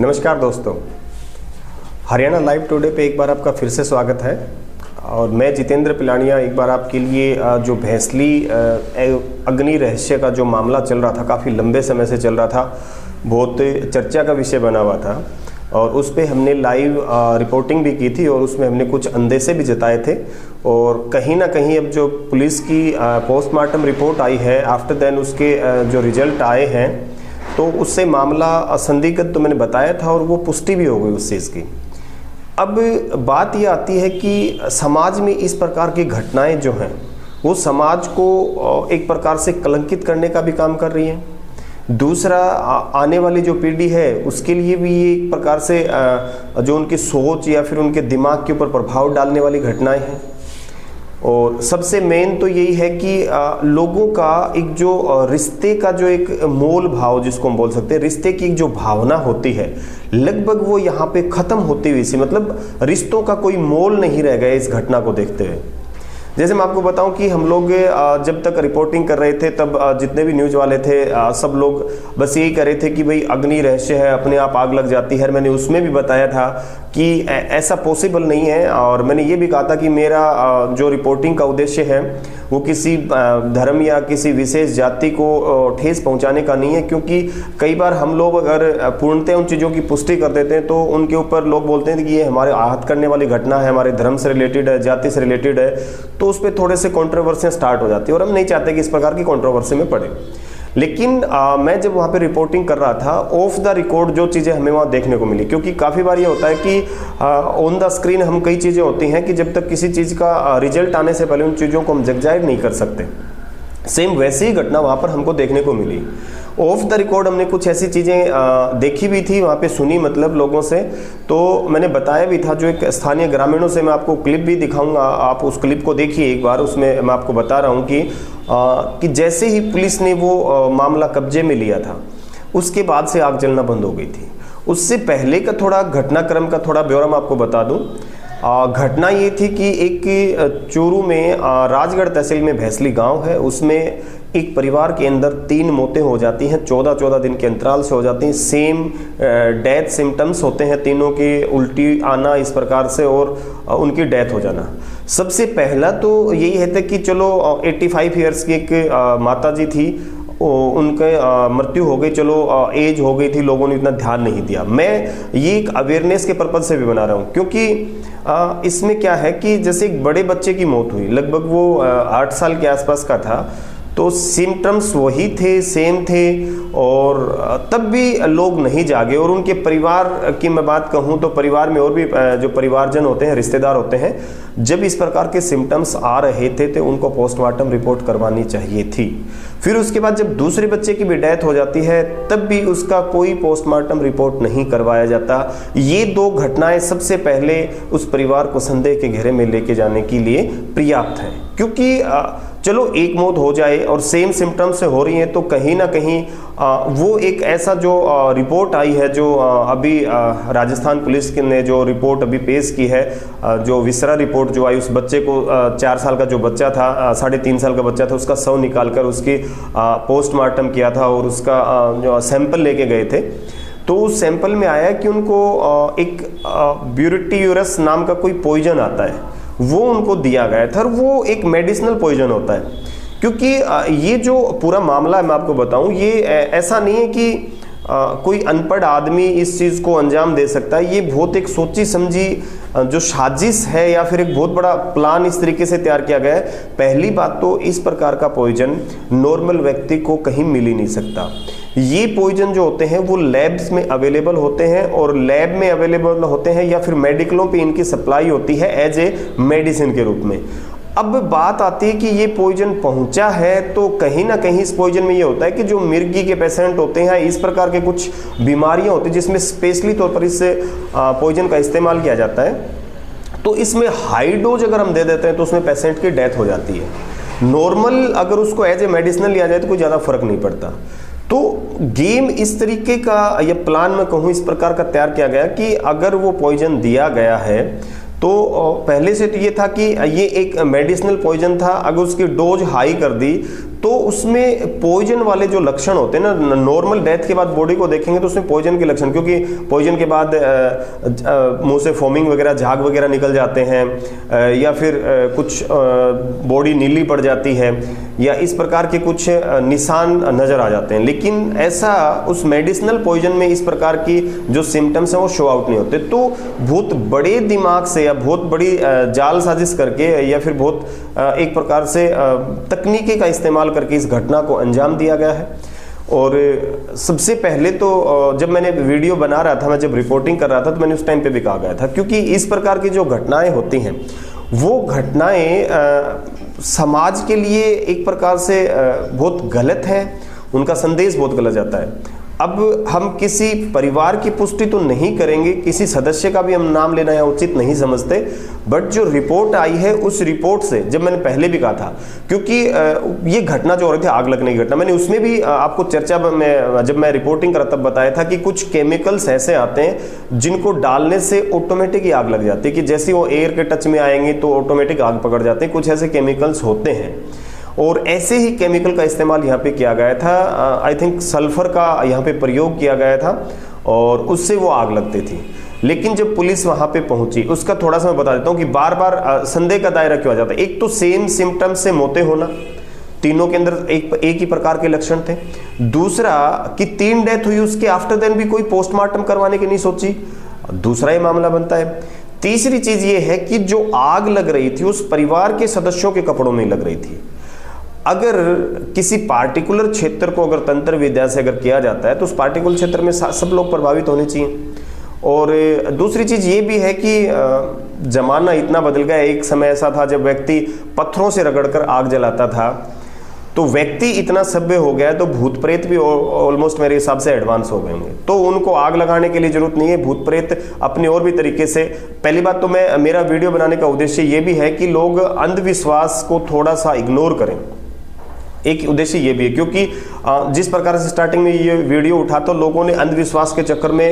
नमस्कार दोस्तों, Haryana live today पे एक बार आपका फिर से स्वागत है। और मैं जितेंद्र पिलानिया एक बार आपके लिए जो भैंसली अग्नि रहस्य का जो मामला चल रहा था, काफ़ी लंबे समय से चल रहा था, बहुत चर्चा का विषय बना हुआ था और उस पर हमने लाइव रिपोर्टिंग भी की थी और उसमें हमने कुछ अंदेशे भी जताए थे। और कहीं ना कहीं अब जो पुलिस की पोस्टमार्टम रिपोर्ट आई है, आफ्टर देन उसके जो रिजल्ट आए हैं, तो उससे मामला असंदिग्ध तो मैंने बताया था और वो पुष्टि भी हो गई उस चीज़ की। अब बात ये आती है कि समाज में इस प्रकार की घटनाएं जो हैं वो समाज को एक प्रकार से कलंकित करने का भी काम कर रही हैं। दूसरा, आने वाली जो पीढ़ी है उसके लिए भी ये एक प्रकार से जो उनकी सोच या फिर उनके दिमाग के ऊपर प्रभाव डालने वाली घटनाएं हैं। और सबसे मेन तो यही है कि लोगों का एक जो रिश्ते का जो एक मोल भाव जिसको हम बोल सकते हैं, रिश्ते की एक जो भावना होती है, लगभग वो यहाँ पे ख़त्म होती हुई सी, मतलब रिश्तों का कोई मोल नहीं रह गया इस घटना को देखते हुए। जैसे मैं आपको बताऊं कि हम लोग जब तक रिपोर्टिंग कर रहे थे तब जितने भी न्यूज़ वाले थे सब लोग बस यही कर रहे थे कि भाई अग्नि रहस्य है, अपने आप आग लग जाती है। मैंने उसमें भी बताया था कि ऐसा पॉसिबल नहीं है और मैंने ये भी कहा था कि मेरा जो रिपोर्टिंग का उद्देश्य है वो किसी धर्म या किसी विशेष जाति को ठेस पहुंचाने का नहीं है, क्योंकि कई बार हम लोग अगर पूर्णतः उन चीज़ों की पुष्टि कर देते हैं तो उनके ऊपर लोग बोलते हैं कि ये हमारे आहत करने वाली घटना है, हमारे धर्म से रिलेटेड है, जाति से रिलेटेड है, तो उस पर थोड़े से कंट्रोवर्सियाँ स्टार्ट हो जाती है और हम नहीं चाहते कि इस प्रकार की कंट्रोवर्सी में पड़े। लेकिन मैं जब वहाँ पे रिपोर्टिंग कर रहा था, ऑफ द रिकॉर्ड जो चीज़ें हमें वहाँ देखने को मिली, क्योंकि काफ़ी बार ये होता है कि ऑन द स्क्रीन हम कई चीज़ें होती हैं कि जब तक किसी चीज़ का रिजल्ट आने से पहले उन चीज़ों को हम जगजाहिर नहीं कर सकते। सेम वैसी ही घटना वहाँ पर हमको देखने को मिली। ऑफ द रिकॉर्ड हमने कुछ ऐसी चीज़ें देखी भी थी, वहाँ पे सुनी, मतलब लोगों से, तो मैंने बताया भी था। जो एक स्थानीय ग्रामीणों से मैं आपको क्लिप भी दिखाऊंगा, आप उस क्लिप को देखिए एक बार। उसमें मैं आपको बता रहा हूँ कि जैसे ही पुलिस ने वो मामला कब्जे में लिया था उसके बाद से आग जलना बंद हो गई थी। उससे पहले का थोड़ा घटनाक्रम का थोड़ा ब्यौरा मैं आपको बता दूँ। घटना ये थी कि एक चूरू में राजगढ़ तहसील में भैंसली गांव है, उसमें एक परिवार के अंदर 3 मौतें हो जाती हैं, 14-14 दिन के अंतराल से हो जाती हैं। सेम डेथ सिम्टम्स होते हैं तीनों के, उल्टी आना इस प्रकार से और उनकी डेथ हो जाना। सबसे पहला तो यही है कि चलो 85 ईयर्स की एक माता जी थी, उनके मृत्यु हो गई, चलो एज हो गई थी, लोगों ने इतना ध्यान नहीं दिया। मैं ये एक अवेयरनेस के पर्पज से भी बना रहा हूँ, क्योंकि इसमें क्या है कि जैसे एक बड़े बच्चे की मौत हुई, लगभग वो 8 साल के आसपास का था, तो सिम्टम्स वही थे, सेम थे, और तब भी लोग नहीं जागे। और उनके परिवार की मैं बात कहूँ तो परिवार में और भी जो परिवारजन होते हैं, रिश्तेदार होते हैं, जब इस प्रकार के सिम्टम्स आ रहे थे तो उनको पोस्टमार्टम रिपोर्ट करवानी चाहिए थी। फिर उसके बाद जब दूसरे बच्चे की भी डेथ हो जाती है तब भी उसका कोई पोस्टमार्टम रिपोर्ट नहीं करवाया जाता। ये 2 घटनाएं सबसे पहले उस परिवार को संदेह के घेरे में लेके जाने के लिए पर्याप्त हैं, क्योंकि चलो एक मौत हो जाए और सेम सिम्टम्स से हो रही हैं तो कहीं ना कहीं वो एक ऐसा जो रिपोर्ट आई है, जो अभी राजस्थान पुलिस ने जो रिपोर्ट अभी पेश की है, जो विसरा रिपोर्ट जो आई, उस बच्चे को 4 साल का जो बच्चा था, 3.5 साल का बच्चा था, उसका शव निकालकर उसकी पोस्टमार्टम किया था और उसका जो सैंपल लेके गए थे, तो उस सैंपल में आया कि उनको एक ब्यूरेटियूरस नाम का कोई पॉइजन आता है, वो उनको दिया गया था। और वो एक मेडिसिनल पॉइजन होता है, क्योंकि ये जो पूरा मामला है मैं आपको बताऊं, ये ऐसा नहीं है कि कोई अनपढ़ आदमी इस चीज़ को अंजाम दे सकता है। ये बहुत एक सोची समझी जो साजिश है या फिर एक बहुत बड़ा प्लान इस तरीके से तैयार किया गया है। पहली बात तो इस प्रकार का पॉइजन नॉर्मल व्यक्ति को कहीं मिल ही नहीं सकता। ये पॉइजन जो होते हैं वो लैब्स में अवेलेबल होते हैं, और लैब में अवेलेबल होते हैं या फिर मेडिकलों पे इनकी सप्लाई होती है एज ए मेडिसिन के रूप में। अब बात आती है कि ये पॉइजन पहुंचा है तो कहीं ना कहीं इस पॉइजन में ये होता है कि जो मिर्गी के पेशेंट होते हैं, इस प्रकार के कुछ बीमारियां होती हैं जिसमें स्पेशली तौर पर इस पॉइजन का इस्तेमाल किया जाता है, तो इसमें हाई डोज अगर हम दे देते हैं तो उसमें पेशेंट की डेथ हो जाती है। नॉर्मल अगर उसको एज ए मेडिसिनल लिया जाए तो कोई ज़्यादा फर्क नहीं पड़ता। तो गेम इस तरीके का, या प्लान मैं कहूँ इस प्रकार का तैयार किया गया कि अगर वो पॉइजन दिया गया है तो पहले से तो ये था कि ये एक मेडिसिनल पॉइजन था, अगर उसकी डोज हाई कर दी तो उसमें पॉइजन वाले जो लक्षण होते हैं ना, नॉर्मल डेथ के बाद बॉडी को देखेंगे तो उसमें पॉइजन के लक्षण, क्योंकि पॉइजन के बाद मुंह से फोमिंग वगैरह, झाग वगैरह निकल जाते हैं, या फिर कुछ बॉडी नीली पड़ जाती है, या इस प्रकार के कुछ निशान नजर आ जाते हैं। लेकिन ऐसा उस मेडिसिनल पॉइजन में इस प्रकार की जो सिम्टम्स हैं वो शो आउट नहीं होते। तो बहुत बड़े दिमाग से या बहुत बड़ी जाल साजिश करके या फिर बहुत एक प्रकार से तकनीकी का इस्तेमाल करके इस घटना को अंजाम दिया गया है। और सबसे पहले तो जब मैंने वीडियो बना रहा था, मैं जब रिपोर्टिंग कर रहा था, तो मैंने उस टाइम पे भी कहा गया था, क्योंकि इस प्रकार की जो घटनाएं होती हैं वो घटनाएं समाज के लिए एक प्रकार से बहुत गलत है, उनका संदेश बहुत गलत जाता है। अब हम किसी परिवार की पुष्टि तो नहीं करेंगे, किसी सदस्य का भी हम नाम लेना या उचित नहीं समझते, बट जो रिपोर्ट आई है उस रिपोर्ट से, जब मैंने पहले भी कहा था, क्योंकि ये घटना जो हो रही थी आग लगने की घटना, मैंने उसमें भी आपको चर्चा में जब मैं रिपोर्टिंग करा तब बताया था कि कुछ केमिकल्स ऐसे आते हैं जिनको डालने से ऑटोमेटिक ही आग लग जाती है, कि जैसे वो एयर के टच में आएंगे तो ऑटोमेटिक आग पकड़ जाते हैं। कुछ ऐसे केमिकल्स होते हैं और ऐसे ही केमिकल का इस्तेमाल यहाँ पे किया गया था। आई थिंक सल्फर का यहाँ पे प्रयोग किया गया था और उससे वो आग लगती थी। लेकिन जब पुलिस वहाँ पे पहुंची, उसका थोड़ा सा मैं बता देता हूँ कि बार बार संदेह का दायरा क्यों आ जाता है। एक तो सेम सिम्टम्स से मोते होना, तीनों के अंदर एक ही प्रकार के लक्षण थे। दूसरा कि 3 डेथ हुई, उसके आफ्टर देन भी कोई पोस्टमार्टम करवाने की नहीं सोची, दूसरा ही मामला बनता है। तीसरी चीज ये है कि जो आग लग रही थी उस परिवार के सदस्यों के कपड़ों में लग रही थी। अगर किसी पार्टिकुलर क्षेत्र को अगर तंत्र विद्या से अगर किया जाता है तो उस पार्टिकुलर क्षेत्र में सब लोग प्रभावित होने चाहिए। और दूसरी चीज ये भी है कि जमाना इतना बदल गया। एक समय ऐसा था जब व्यक्ति पत्थरों से रगड़कर आग जलाता था, तो व्यक्ति इतना सभ्य हो गया है, तो भूत प्रेत भी ऑलमोस्ट मेरे हिसाब से एडवांस हो गए होंगे, तो उनको आग लगाने के लिए जरूरत नहीं है। भूत प्रेत अपने और भी तरीके से, पहली बात तो मेरा वीडियो बनाने का उद्देश्य ये भी है कि लोग अंधविश्वास को थोड़ा सा इग्नोर करें। एक उद्देश्य ये भी है क्योंकि जिस प्रकार से स्टार्टिंग में ये वीडियो उठा तो लोगों ने अंधविश्वास के चक्कर में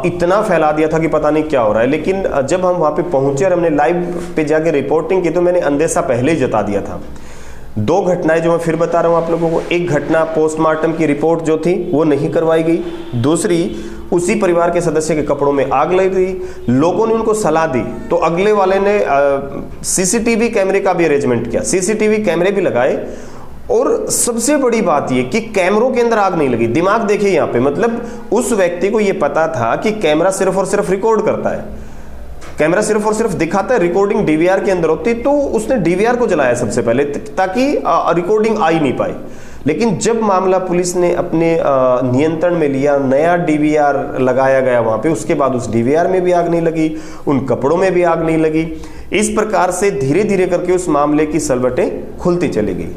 इतना फैला दिया था कि पता नहीं क्या हो रहा है। लेकिन जब हम वहाँ पे पहुँचे और हमने लाइव पे जाके रिपोर्टिंग की तो मैंने अंदेशा पहले ही जता दिया था। 2 घटनाएं जो मैं फिर बता रहा हूँ आप लोगों को। एक घटना पोस्टमार्टम की रिपोर्ट जो थी वो नहीं करवाई गई, दूसरी उसी परिवार के सदस्य के कपड़ों में आग लग गई। लोगों ने उनको सलाह दी तो अगले वाले ने सीसीटीवी कैमरे का भी अरेंजमेंट किया, सीसीटीवी कैमरे भी लगाए। और सबसे बड़ी बात ये कि कैमरों के अंदर आग नहीं लगी। दिमाग देखिए यहाँ पे, मतलब उस व्यक्ति को ये पता था कि कैमरा सिर्फ और सिर्फ रिकॉर्ड करता है, कैमरा सिर्फ और सिर्फ दिखाता है, रिकॉर्डिंग डीवीआर के अंदर होती, तो उसने डीवीआर को जलाया सबसे पहले ताकि रिकॉर्डिंग आ ही नहीं पाई। लेकिन जब मामला पुलिस ने अपने नियंत्रण में लिया, नया डीवीआर लगाया गया वहां पे, उसके बाद उस डीवीआर में भी आग नहीं लगी, उन कपड़ों में भी आग नहीं लगी। इस प्रकार से धीरे धीरे करके उस मामले की सलवटें खुलती चली गई।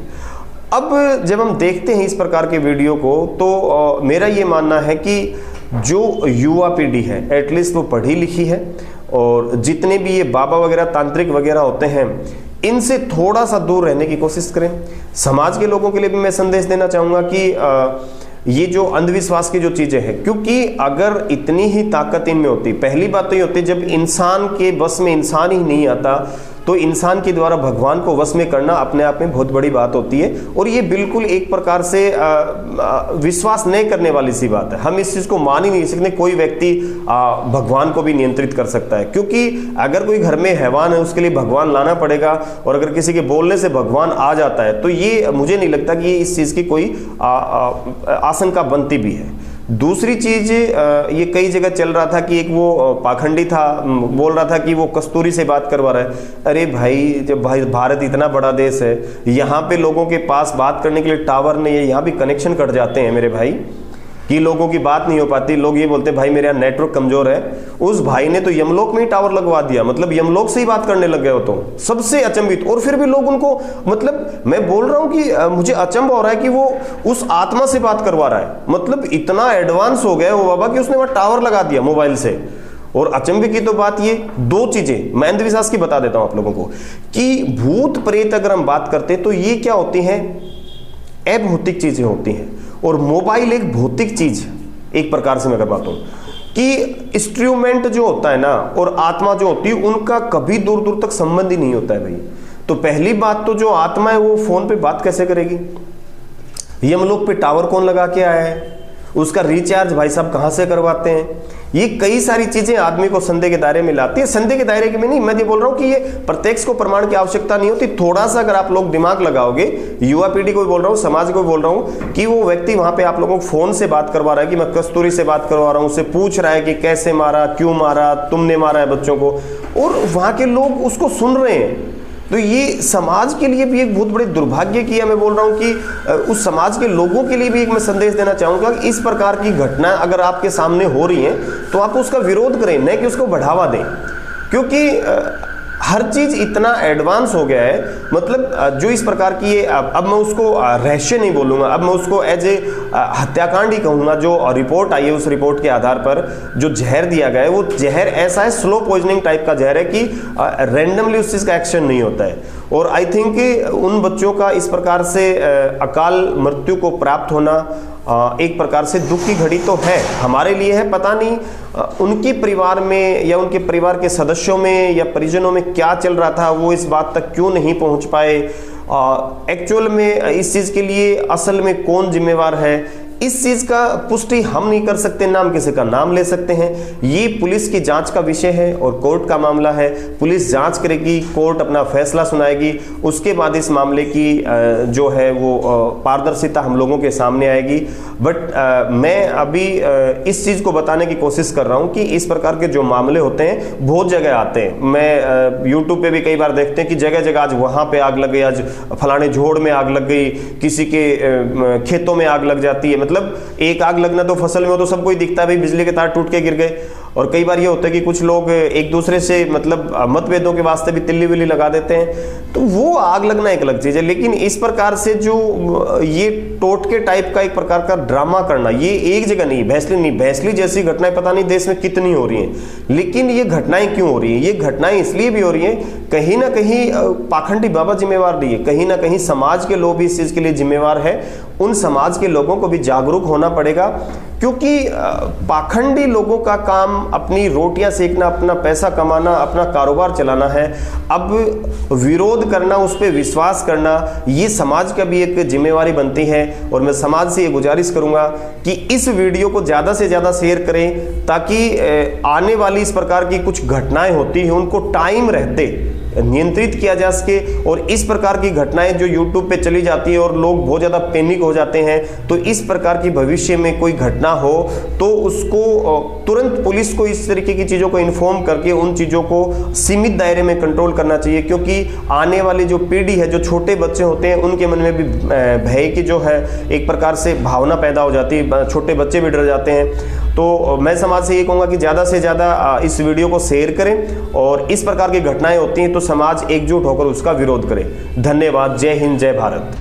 अब जब हम देखते हैं इस प्रकार के वीडियो को तो मेरा ये मानना है कि जो युवा पीढ़ी है एटलीस्ट वो पढ़ी लिखी है, और जितने भी ये बाबा वगैरह तांत्रिक वगैरह होते हैं इनसे थोड़ा सा दूर रहने की कोशिश करें। समाज के लोगों के लिए भी मैं संदेश देना चाहूँगा कि ये जो अंधविश्वास की जो चीज़ें हैं, क्योंकि अगर इतनी ही ताकत इनमें होती, पहली बात तो ये होती जब इंसान के बस में इंसान ही नहीं आता तो इंसान के द्वारा भगवान को वश में करना अपने आप में बहुत बड़ी बात होती है। और ये बिल्कुल एक प्रकार से विश्वास नहीं करने वाली सी बात है। हम इस चीज़ को मान ही नहीं सकते कोई व्यक्ति भगवान को भी नियंत्रित कर सकता है, क्योंकि अगर कोई घर में हैवान है उसके लिए भगवान लाना पड़ेगा, और अगर किसी के बोलने से भगवान आ जाता है तो ये मुझे नहीं लगता कि इस चीज़ की कोई आशंका बनती भी है। दूसरी चीज ये कई जगह चल रहा था कि एक वो पाखंडी था, बोल रहा था कि वो कस्तूरी से बात करवा रहा है। अरे भाई, जब भाई भारत इतना बड़ा देश है, यहाँ पे लोगों के पास बात करने के लिए टावर नहीं है, यहाँ भी कनेक्शन कट जाते हैं मेरे भाई, कि लोगों की बात नहीं हो पाती। लोग ये बोलते हैं भाई मेरे यहाँ नेटवर्क कमजोर है। उस भाई ने तो यमलोक में ही टावर लगवा दिया, मतलब यमलोक से ही बात करने लग गए हो तो सबसे अचंभित। और फिर भी लोग उनको, मतलब मैं बोल रहा हूँ कि मुझे अचंभ हो रहा है कि वो उस आत्मा से बात करवा रहा है, मतलब इतना एडवांस हो गया वो बाबा कि उसने वहां टावर लगा दिया मोबाइल से। और अचंभे की तो बात ये 2 चीजें मैं अंधविश्वास की बता देता हूं आप लोगों को, कि भूत प्रेत अगर हम बात करते हैं तो ये क्या होती हैं, अभौतिक चीजें होती हैं, और मोबाइल एक भौतिक चीज है एक प्रकार से मैं अगर बात हूं, कि इंस्ट्रूमेंट जो होता है ना और आत्मा जो होती है उनका कभी दूर दूर तक संबंध ही नहीं होता है भाई। तो पहली बात तो जो आत्मा है वो फोन पे बात कैसे करेगी? यमलोक पे टावर कौन लगा के आया है? उसका रिचार्ज भाई साहब कहां से करवाते हैं? ये कई सारी चीजें आदमी को संदेह के दायरे में लाती है। संदेह के दायरे में नहीं, मैं ये बोल रहा हूं कि ये प्रत्यक्ष को प्रमाण की आवश्यकता नहीं होती। थोड़ा सा अगर आप लोग दिमाग लगाओगे, युवा पीढ़ी को भी बोल रहा हूं, समाज को भी बोल रहा हूं, कि वो व्यक्ति वहां पे आप लोगों को फोन से बात करवा रहा है कि मैं कस्तूरी से बात करवा रहा हूं, उससे पूछ रहा है कि कैसे मारा, क्यों मारा, तुमने मारा है बच्चों को, और वहां के लोग उसको सुन रहे हैं। तो ये समाज के लिए भी एक बहुत बड़े दुर्भाग्य की है। मैं बोल रहा हूं कि उस समाज के लोगों के लिए भी एक मैं संदेश देना चाहूंगा कि इस प्रकार की घटना अगर आपके सामने हो रही है तो आप उसका विरोध करें, नहीं कि उसको बढ़ावा दें। क्योंकि हर चीज इतना एडवांस हो गया है, मतलब जो इस प्रकार की ये अब मैं उसको रहस्य नहीं बोलूंगा, अब मैं उसको एज ए हत्याकांड ही कहूंगा। जो रिपोर्ट आई है उस रिपोर्ट के आधार पर जो जहर दिया गया है वो जहर ऐसा है, स्लो पॉइजनिंग टाइप का जहर है कि रैंडमली उस चीज का एक्शन नहीं होता है। और आई थिंक उन बच्चों का इस प्रकार से अकाल मृत्यु को प्राप्त होना एक प्रकार से दुख की घड़ी तो है, हमारे लिए है। पता नहीं उनके परिवार में या उनके परिवार के सदस्यों में या परिजनों में क्या चल रहा था, वो इस बात तक क्यों नहीं पहुंच पाए। एक्चुअल में इस चीज के लिए असल में कौन जिम्मेवार है, इस चीज का पुष्टि हम नहीं कर सकते, नाम किसी का नाम ले सकते हैं। ये पुलिस की जांच का विषय है और कोर्ट का मामला है। पुलिस जांच करेगी, कोर्ट अपना फैसला सुनाएगी, उसके बाद इस मामले की जो है वो पारदर्शिता हम लोगों के सामने आएगी। बट मैं अभी इस चीज को बताने की कोशिश कर रहा हूं कि इस प्रकार के जो मामले होते हैं बहुत जगह आते हैं। मैं यूट्यूब पे भी कई बार देखते हैं कि जगह जगह आज वहां पे आग लग गई, आज फलाने झोड़ में आग लग गई, किसी के खेतों में आग लग जाती है। मतलब एक आग लगना तो फसल में हो तो सबको ही दिखता है भाई, बिजली के तार टूट के गिर गए। और कई बार ये होता है कि कुछ लोग एक दूसरे से मतलब मतभेदों के वास्ते भी तिल्ली विल्ली लगा देते हैं, तो वो आग लगना एक अलग चीज है। लेकिन इस प्रकार से जो ये टोटके टाइप का एक प्रकार का ड्रामा करना, ये एक जगह नहीं, भैंसली जैसी घटनाएं पता नहीं देश में कितनी हो रही हैं। लेकिन ये घटनाएं क्यों हो रही हैं? ये घटनाएं इसलिए भी हो रही हैं, कहीं ना कहीं पाखंडी बाबा जिम्मेवार नहीं है, कहीं ना कहीं समाज के लोग भी इस चीज के लिए जिम्मेवार है। उन समाज के लोगों को भी जागरूक होना पड़ेगा, क्योंकि पाखंडी लोगों का काम अपनी रोटियां सेकना, अपना पैसा कमाना, अपना कारोबार चलाना है। अब विरोध करना, उस पर विश्वास करना, ये समाज का भी एक जिम्मेवारी बनती है। और मैं समाज से ये गुजारिश करूंगा कि इस वीडियो को ज्यादा से ज्यादा शेयर करें, ताकि आने वाली इस प्रकार की कुछ घटनाएं होती हैं उनको टाइम रहते नियंत्रित किया जा सके। और इस प्रकार की घटनाएं जो यूट्यूब पे चली जाती है और लोग बहुत ज्यादा पैनिक हो जाते हैं, तो इस प्रकार की भविष्य में कोई घटना हो तो उसको तुरंत पुलिस को इस तरीके की चीजों को इन्फॉर्म करके उन चीजों को सीमित दायरे में कंट्रोल करना चाहिए। क्योंकि आने वाली जो पीढ़ी है, जो छोटे बच्चे होते हैं, उनके मन में भी भय की जो है एक प्रकार से भावना पैदा हो जाती है, छोटे बच्चे भी डर जाते हैं। तो मैं समाज से ये कहूँगा कि ज़्यादा से ज़्यादा इस वीडियो को शेयर करें, और इस प्रकार की घटनाएं होती हैं तो समाज एकजुट होकर उसका विरोध करे। धन्यवाद। जय हिंद, जय भारत।